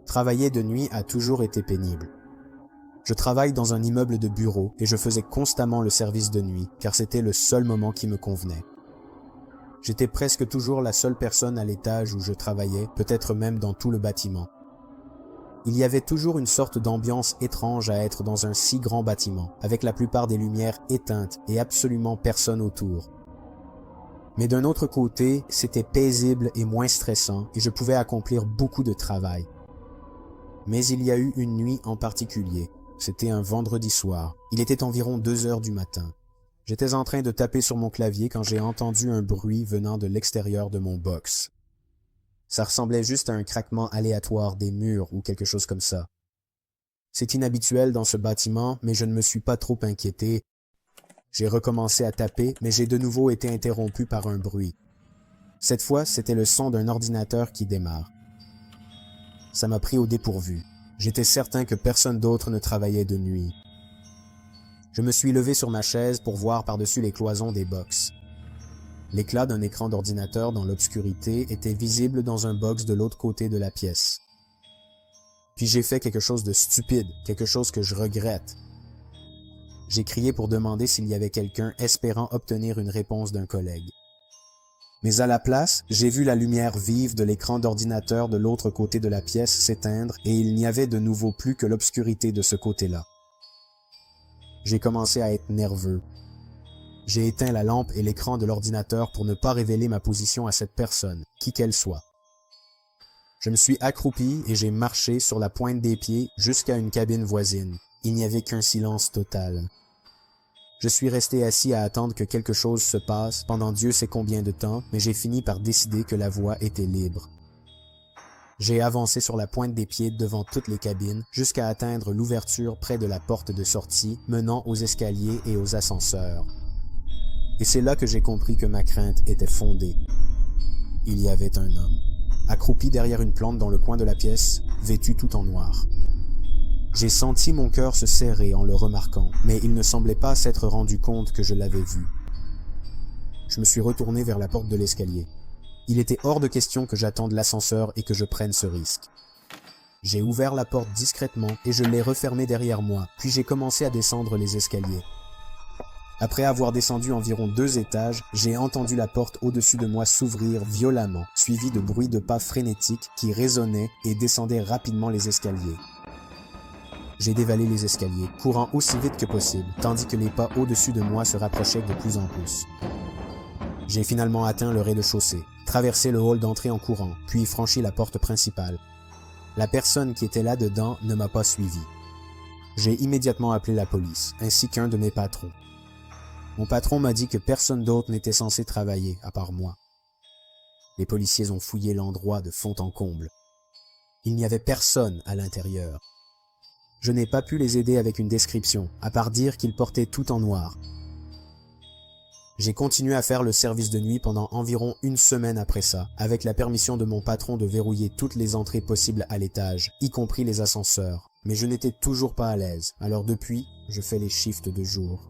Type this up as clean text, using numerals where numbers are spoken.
Travailler de nuit a toujours été pénible. Je travaille dans un immeuble de bureaux et je faisais constamment le service de nuit car c'était le seul moment qui me convenait. J'étais presque toujours la seule personne à l'étage où je travaillais, peut-être même dans tout le bâtiment. Il y avait toujours une sorte d'ambiance étrange à être dans un si grand bâtiment, avec la plupart des lumières éteintes et absolument personne autour. Mais d'un autre côté, c'était paisible et moins stressant et je pouvais accomplir beaucoup de travail. Mais il y a eu une nuit en particulier. C'était un vendredi soir. Il était environ 2 heures du matin. J'étais en train de taper sur mon clavier quand j'ai entendu un bruit venant de l'extérieur de mon box. Ça ressemblait juste à un craquement aléatoire des murs ou quelque chose comme ça. C'est inhabituel dans ce bâtiment, mais je ne me suis pas trop inquiété. J'ai recommencé à taper, mais j'ai de nouveau été interrompu par un bruit. Cette fois, c'était le son d'un ordinateur qui démarre. Ça m'a pris au dépourvu. J'étais certain que personne d'autre ne travaillait de nuit. Je me suis levé sur ma chaise pour voir par-dessus les cloisons des box. L'éclat d'un écran d'ordinateur dans l'obscurité était visible dans un box de l'autre côté de la pièce. Puis j'ai fait quelque chose de stupide, quelque chose que je regrette. J'ai crié pour demander s'il y avait quelqu'un espérant obtenir une réponse d'un collègue. Mais à la place, j'ai vu la lumière vive de l'écran d'ordinateur de l'autre côté de la pièce s'éteindre et il n'y avait de nouveau plus que l'obscurité de ce côté-là. J'ai commencé à être nerveux. J'ai éteint la lampe et l'écran de l'ordinateur pour ne pas révéler ma position à cette personne, qui qu'elle soit. Je me suis accroupi et j'ai marché sur la pointe des pieds jusqu'à une cabine voisine. Il n'y avait qu'un silence total. Je suis resté assis à attendre que quelque chose se passe pendant Dieu sait combien de temps, mais j'ai fini par décider que la voie était libre. J'ai avancé sur la pointe des pieds devant toutes les cabines jusqu'à atteindre l'ouverture près de la porte de sortie menant aux escaliers et aux ascenseurs. Et c'est là que j'ai compris que ma crainte était fondée. Il y avait un homme, accroupi derrière une plante dans le coin de la pièce, vêtu tout en noir. J'ai senti mon cœur se serrer en le remarquant, mais il ne semblait pas s'être rendu compte que je l'avais vu. Je me suis retourné vers la porte de l'escalier. Il était hors de question que j'attende l'ascenseur et que je prenne ce risque. J'ai ouvert la porte discrètement et je l'ai refermée derrière moi, puis j'ai commencé à descendre les escaliers. Après avoir descendu environ 2 étages, j'ai entendu la porte au-dessus de moi s'ouvrir violemment, suivi de bruits de pas frénétiques qui résonnaient et descendaient rapidement les escaliers. J'ai dévalé les escaliers, courant aussi vite que possible, tandis que les pas au-dessus de moi se rapprochaient de plus en plus. J'ai finalement atteint le rez-de-chaussée, traversé le hall d'entrée en courant, puis franchi la porte principale. La personne qui était là-dedans ne m'a pas suivi. J'ai immédiatement appelé la police, ainsi qu'un de mes patrons. Mon patron m'a dit que personne d'autre n'était censé travailler, à part moi. Les policiers ont fouillé l'endroit de fond en comble. Il n'y avait personne à l'intérieur. Je n'ai pas pu les aider avec une description, à part dire qu'ils portaient tout en noir. J'ai continué à faire le service de nuit pendant environ 1 semaine après ça, avec la permission de mon patron de verrouiller toutes les entrées possibles à l'étage, y compris les ascenseurs. Mais je n'étais toujours pas à l'aise, alors depuis, je fais les shifts de jour.